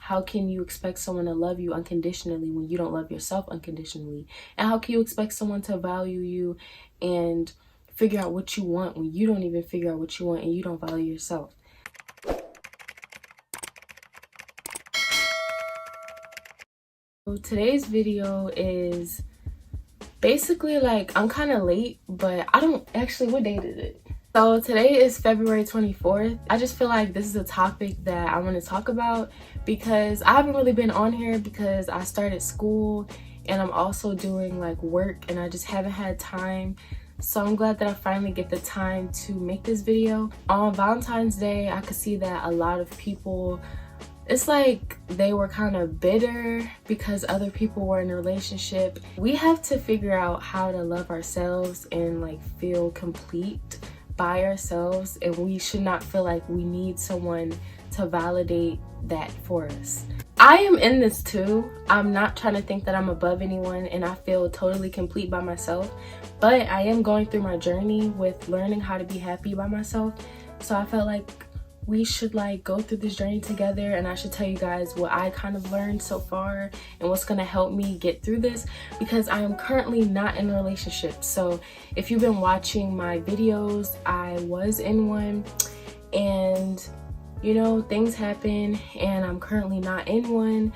How can you expect someone to love you unconditionally when you don't love yourself unconditionally? And how can you expect someone to value you and figure out what you want when you don't even figure out what you want and you don't value yourself? So today's video is basically like, I'm kind of late, but I don't actually, what date is it? So today is February 24th. I just feel like this is a topic that I want to talk about because I haven't really been on here because I started school and I'm also doing like work and I just haven't had time. So I'm glad that I finally get the time to make this video. On Valentine's Day, I could see that a lot of people, it's like they were kind of bitter because other people were in a relationship. We have to figure out how to love ourselves and like feel complete by ourselves, and we should not feel like we need someone to validate that for us. I am in this too. I'm not trying to think that I'm above anyone and I feel totally complete by myself, but I am going through my journey with learning how to be happy by myself. So I felt like we should like go through this journey together, and I should tell you guys what I kind of learned so far and what's gonna help me get through this, because I am currently not in a relationship. So if you've been watching my videos, I was in one, and you know, things happen and I'm currently not in one,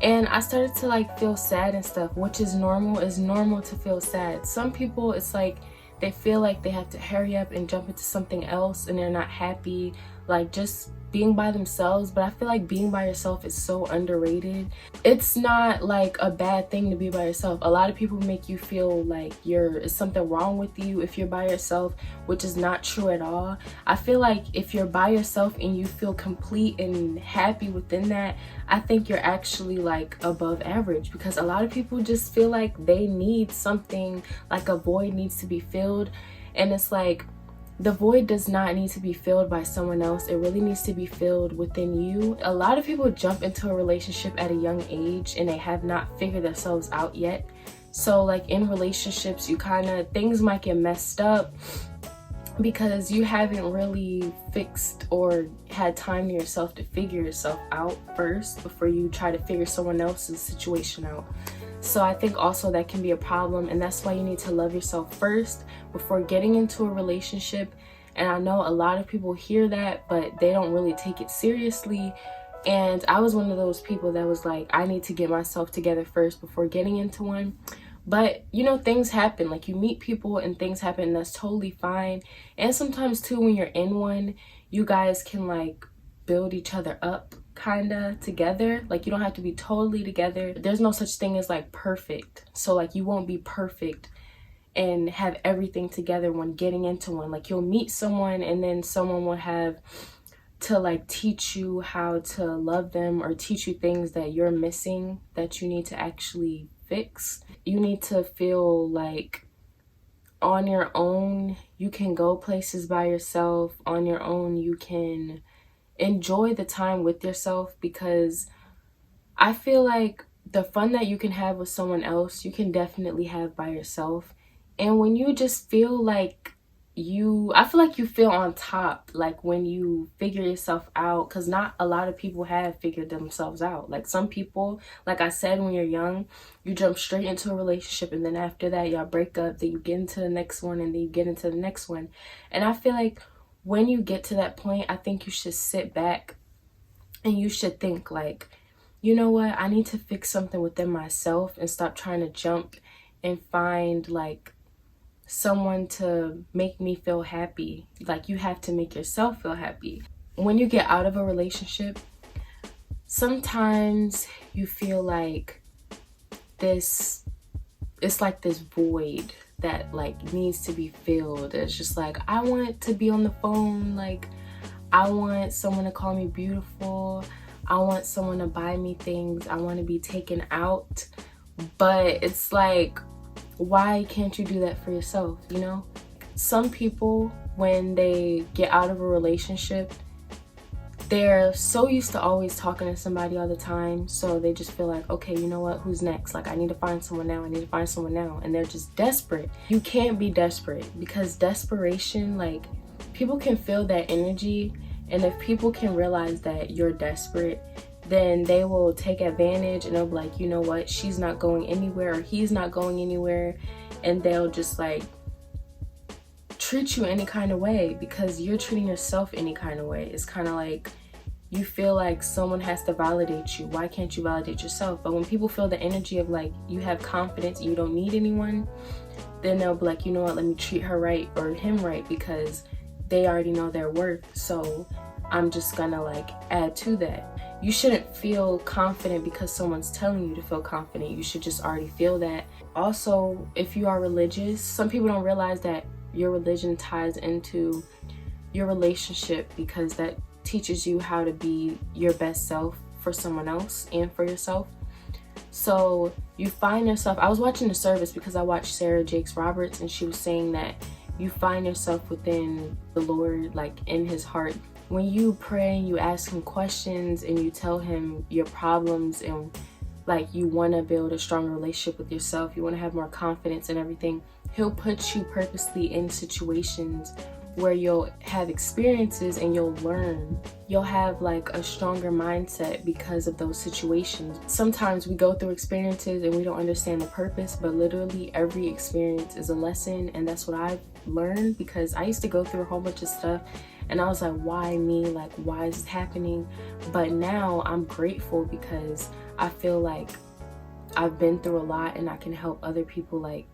and I started to like feel sad and stuff, which is normal. It's normal to feel sad. Some people, it's like they feel like they have to hurry up and jump into something else and they're not happy like just being by themselves. But I feel like being by yourself is so underrated. It's not like a bad thing to be by yourself. A lot of people make you feel like there's something wrong with you if you're by yourself, which is not true at all. I feel like if you're by yourself and you feel complete and happy within that, I think you're actually like above average, because a lot of people just feel like they need something, like a void needs to be filled. And it's like, the void does not need to be filled by someone else. It really needs to be filled within you. A lot of people jump into a relationship at a young age and they have not figured themselves out yet. So like in relationships, things might get messed up because you haven't really fixed or had time to yourself to figure yourself out first before you try to figure someone else's situation out. So I think also that can be a problem, and that's why you need to love yourself first before getting into a relationship. And I know a lot of people hear that, but they don't really take it seriously. And I was one of those people that was like, I need to get myself together first before getting into one. But you know, things happen, like you meet people and things happen, and that's totally fine. And sometimes too, when you're in one, you guys can like build each other up kinda together. Like you don't have to be totally together. There's no such thing as like perfect. So like you won't be perfect and have everything together when getting into one. Like you'll meet someone and then someone will have to like teach you how to love them or teach you things that you're missing that you need to actually fix. You need to feel like on your own you can go places by yourself. On your own you can enjoy the time with yourself, because I feel like the fun that you can have with someone else, you can definitely have by yourself. And when you just feel like I feel like you feel on top, like when you figure yourself out, because not a lot of people have figured themselves out. Like some people, like I said, when you're young, you jump straight into a relationship, and then after that y'all break up, then you get into the next one, and then you get into the next one. And I feel like when you get to that point, I think you should sit back and you should think like, you know what, I need to fix something within myself and stop trying to jump and find like someone to make me feel happy. Like you have to make yourself feel happy. When you get out of a relationship, sometimes you feel like it's like this void that like needs to be filled. It's just like, I want to be on the phone, like I want someone to call me beautiful, I want someone to buy me things, I want to be taken out. But it's like, why can't you do that for yourself, you know? Some people, when they get out of a relationship, they're so used to always talking to somebody all the time, so they just feel like, okay, you know what, who's next? Like I need to find someone now, I need to find someone now. And they're just desperate. You can't be desperate, because desperation, like people can feel that energy, and if people can realize that you're desperate, then they will take advantage and they'll be like, you know what, she's not going anywhere or he's not going anywhere, and they'll just like treat you any kind of way because you're treating yourself any kind of way. It's kind of like you feel like someone has to validate you. Why can't you validate yourself? But when people feel the energy of like you have confidence and you don't need anyone, then they'll be like, you know what, let me treat her right or him right because they already know their worth. So I'm just gonna like add to that. You shouldn't feel confident because someone's telling you to feel confident. You should just already feel that. Also, if you are religious, some people don't realize that your religion ties into your relationship because that teaches you how to be your best self for someone else and for yourself. So you find yourself, I was watching the service because I watched Sarah Jakes Roberts, and she was saying that you find yourself within the Lord, like in his heart. When you pray and you ask him questions and you tell him your problems and like you want to build a stronger relationship with yourself, you want to have more confidence and everything, he'll put you purposely in situations where you'll have experiences and you'll learn. You'll have like a stronger mindset because of those situations. Sometimes we go through experiences and we don't understand the purpose, but literally every experience is a lesson, and that's what I've learned because I used to go through a whole bunch of stuff and I was like, why me? Like, why is this happening? But now I'm grateful because I feel like I've been through a lot and I can help other people like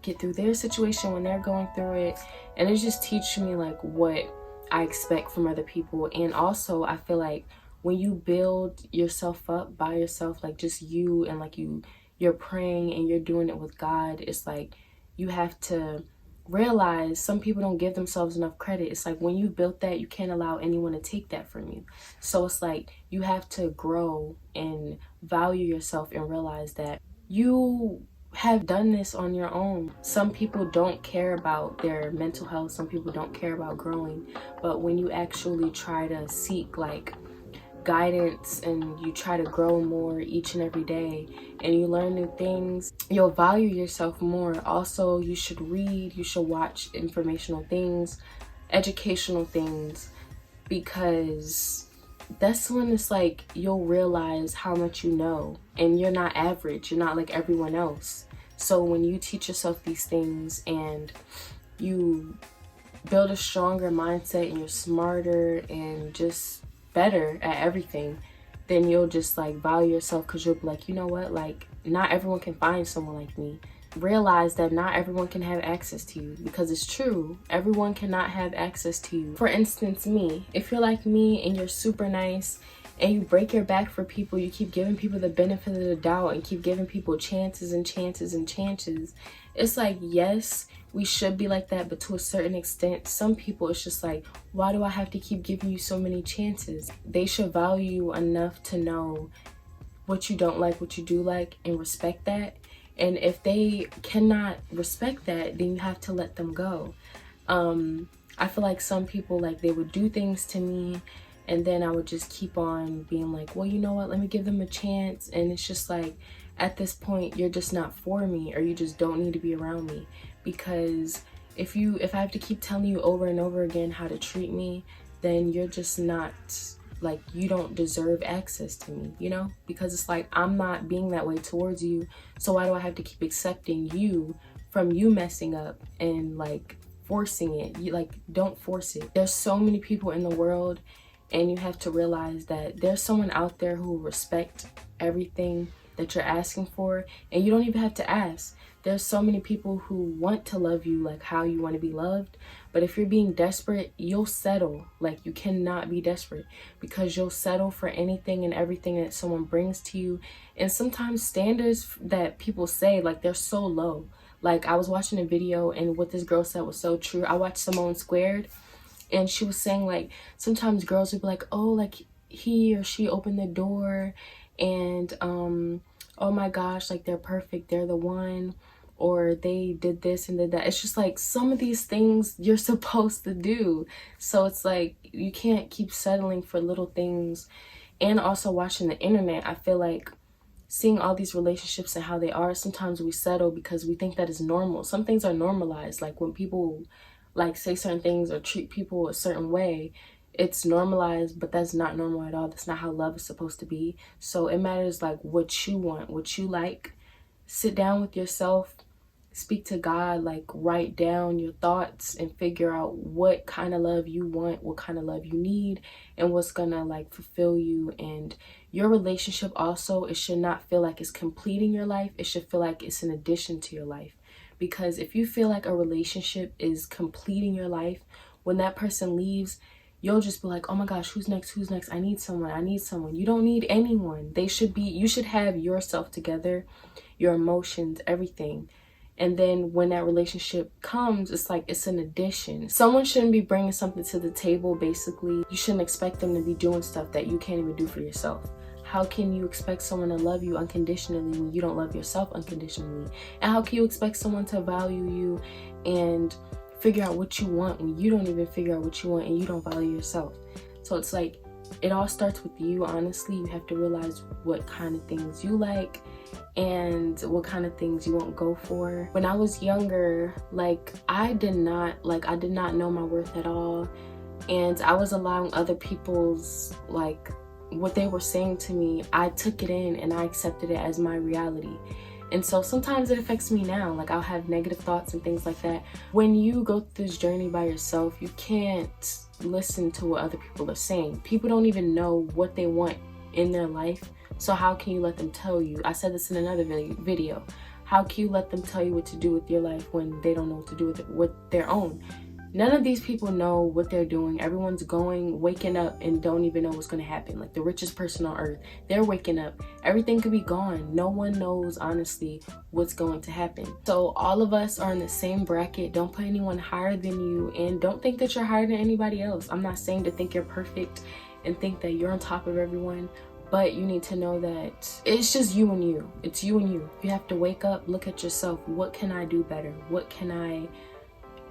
get through their situation when they're going through it. And it just teaches me like what I expect from other people. And also I feel like when you build yourself up by yourself, like just you, and like you're praying and you're doing it with God, it's like you have to realize some people don't give themselves enough credit. It's like when you built that, you can't allow anyone to take that from you. So it's like you have to grow and value yourself and realize that you have done this on your own. Some people don't care about their mental health, some people don't care about growing, but when you actually try to seek like guidance and you try to grow more each and every day and you learn new things, you'll value yourself more. Also, you should read, you should watch informational things, educational things, because that's when it's like you'll realize how much you know, and you're not average, you're not like everyone else. So when you teach yourself these things and you build a stronger mindset and you're smarter and just better at everything, then you'll just like value yourself because you'll be like, you know what, like not everyone can find someone like me. Realize that not everyone can have access to you, because it's true, everyone cannot have access to you. For instance, me, if you're like me and you're super nice and you break your back for people, you keep giving people the benefit of the doubt and keep giving people chances and chances and chances, it's like, yes, we should be like that, but to a certain extent, some people, it's just like, why do I have to keep giving you so many chances? They should value you enough to know what you don't like, what you do like, and respect that. And if they cannot respect that, then you have to let them go. I feel like some people, like, they would do things to me and then I would just keep on being like, well, you know what, let me give them a chance. And it's just like, at this point, you're just not for me, or you just don't need to be around me. Because if I have to keep telling you over and over again how to treat me, then you're just not, like, you don't deserve access to me, you know? Because it's like, I'm not being that way towards you, so why do I have to keep accepting you from you messing up and like forcing it? You, like, don't force it. There's so many people in the world, and you have to realize that there's someone out there who will respect everything that you're asking for, and you don't even have to ask. There's so many people who want to love you like how you want to be loved, but if you're being desperate, you'll settle. Like, you cannot be desperate, because you'll settle for anything and everything that someone brings to you. And sometimes standards that people say, like, they're so low. Like, I was watching a video and what this girl said was so true. I watched Simone Squared, and she was saying, like, sometimes girls would be like, oh, like, he or she opened the door and oh my gosh, like, they're perfect, they're the one, or they did this and did that. It's just like, some of these things you're supposed to do. So it's like, you can't keep settling for little things. And also watching the internet, I feel like seeing all these relationships and how they are, sometimes we settle because we think that is normal. Some things are normalized, like when people like say certain things or treat people a certain way, it's normalized, but that's not normal at all. That's not how love is supposed to be. So it matters like what you want, what you like. Sit down with yourself, speak to God, like write down your thoughts and figure out what kind of love you want, what kind of love you need, and what's gonna like fulfill you. And your relationship also, it should not feel like it's completing your life. It should feel like it's an addition to your life. Because if you feel like a relationship is completing your life, when that person leaves, you'll just be like, oh my gosh, who's next? Who's next? I need someone. I need someone. You don't need anyone. You should have yourself together, your emotions, everything. And then when that relationship comes, it's like it's an addition. Someone shouldn't be bringing something to the table, basically. You shouldn't expect them to be doing stuff that you can't even do for yourself. How can you expect someone to love you unconditionally when you don't love yourself unconditionally? And how can you expect someone to value you and figure out what you want when you don't even figure out what you want and you don't value yourself? So it's like, it all starts with you, honestly. You have to realize what kind of things you like and what kind of things you won't go for. When I was younger, like I did not know my worth at all, and I was allowing other people's, like, what they were saying to me, I took it in and I accepted it as my reality. And so sometimes it affects me now. Like I'll have negative thoughts and things like that. When you go through this journey by yourself, you can't listen to what other people are saying. People don't even know what they want in their life. So how can you let them tell you? I said this in another video. How can you let them tell you what to do with your life when they don't know what to do with it, with their own? None of these people know what they're doing. Everyone's waking up and don't even know what's going to happen. Like the richest person on earth, they're waking up. Everything could be gone. No one knows, honestly, what's going to happen. So all of us are in the same bracket. Don't put anyone higher than you, and don't think that you're higher than anybody else. I'm not saying to think you're perfect and think that you're on top of everyone, but you need to know that it's just you and you. It's you and you. You have to wake up, look at yourself. What can I do better? What can I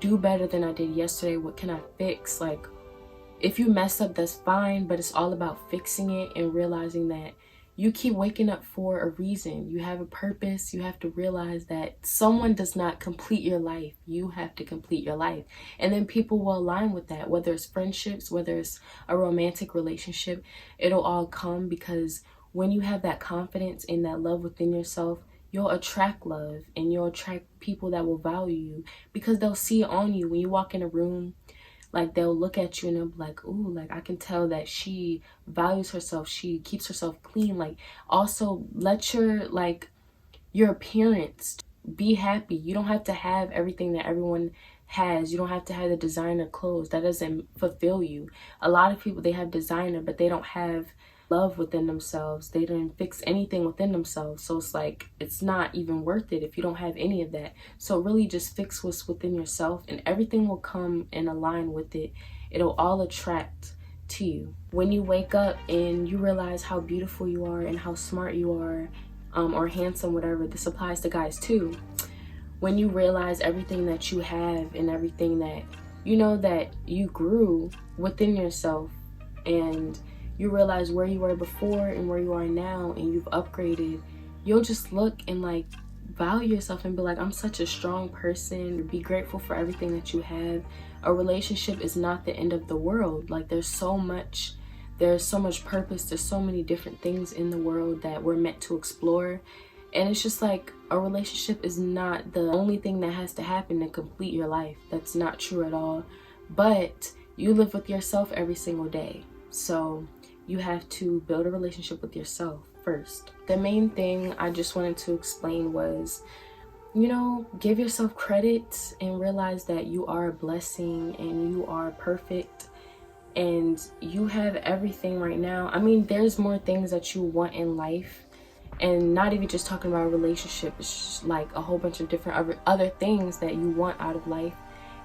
do better than I did yesterday? What can I fix? Like, if you mess up, that's fine, but it's all about fixing it and realizing that you keep waking up for a reason. You have a purpose. You have to realize that someone does not complete your life. You have to complete your life. And then people will align with that, whether it's friendships, whether it's a romantic relationship, it'll all come, because when you have that confidence and that love within yourself, you'll attract love and you'll attract people that will value you, because they'll see it on you. When you walk in a room, like they'll look at you and they'll be like, ooh, like I can tell that she values herself. She keeps herself clean. Like also let your appearance be happy. You don't have to have everything that everyone has. You don't have to have the designer clothes. That doesn't fulfill you. A lot of people, they have designer, but they don't have love within themselves. They didn't fix anything within themselves. So it's like, it's not even worth it if you don't have any of that. So really just fix what's within yourself and everything will come and align with it. It'll all attract to you. When you wake up and you realize how beautiful you are and how smart you are, or handsome, whatever, this applies to guys too. When you realize everything that you have and everything that you know that you grew within yourself, and you realize where you were before and where you are now, and you've upgraded, you'll just look and like value yourself and be like, I'm such a strong person. Be grateful for everything that you have. A relationship is not the end of the world. Like there's so much purpose. There's so many different things in the world that we're meant to explore. And it's just like, a relationship is not the only thing that has to happen to complete your life. That's not true at all. But you live with yourself every single day. So you have to build a relationship with yourself first. The main thing I just wanted to explain was, give yourself credit and realize that you are a blessing and you are perfect and you have everything right now. I mean, there's more things that you want in life, and not even just talking about a relationship. It's just like a whole bunch of different other things that you want out of life.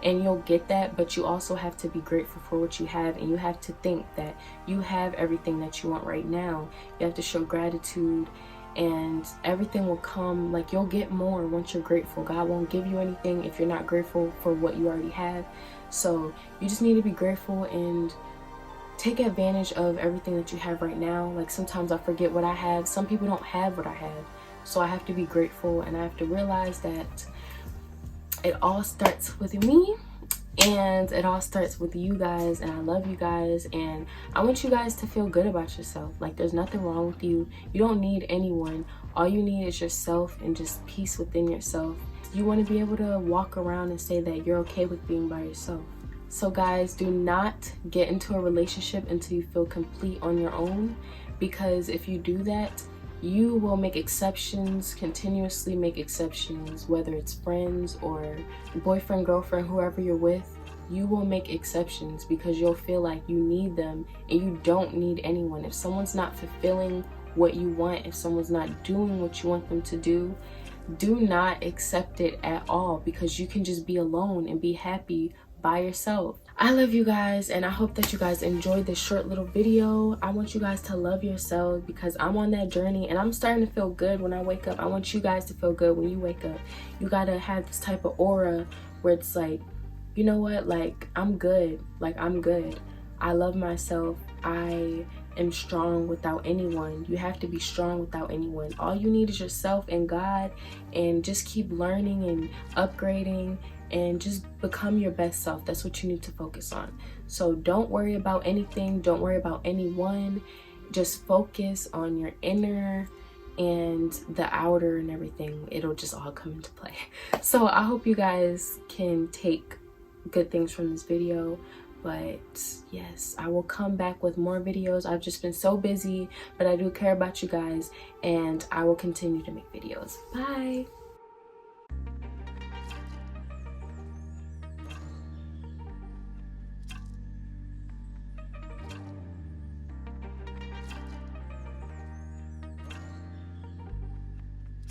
And you'll get that, but you also have to be grateful for what you have, and you have to think that you have everything that you want right now. You have to show gratitude, and everything will come. Like you'll get more once you're grateful. God won't give you anything if you're not grateful for what you already have. So you just need to be grateful and take advantage of everything that you have right now. Like sometimes I forget what I have. Some people don't have what I have. So I have to be grateful, and I have to realize that it all starts with me, And it all starts with you guys, and I love you guys, and I want you guys to feel good about yourself. Like, there's nothing wrong with you. You don't need anyone. All you need is yourself and just peace within yourself. You want to be able to walk around and say that you're okay with being by yourself. So guys, do not get into a relationship until you feel complete on your own, because if you do that, you will make exceptions, continuously make exceptions, whether it's friends or boyfriend, girlfriend, whoever you're with. You will make exceptions because you'll feel like you need them, and you don't need anyone. If someone's not fulfilling what you want, if someone's not doing what you want them to do not accept it at all, because you can just be alone and be happy by yourself. I love you guys, and I hope that you guys enjoyed this short little video. I want you guys to love yourselves, because I'm on that journey and I'm starting to feel good when I wake up. I want you guys to feel good when you wake up. You gotta have this type of aura where it's like, you know what, like, I'm good. Like, I'm good. I love myself. I am strong without anyone. You have to be strong without anyone. All you need is yourself and God, and just keep learning and upgrading and just become your best self. That's what you need to focus on. So don't worry about anything. Don't worry about anyone. Just focus on your inner and the outer and everything. It'll just all come into play. So I hope you guys can take good things from this video. But yes, I will come back with more videos. I've just been so busy, but I do care about you guys, and I will continue to make videos. Bye.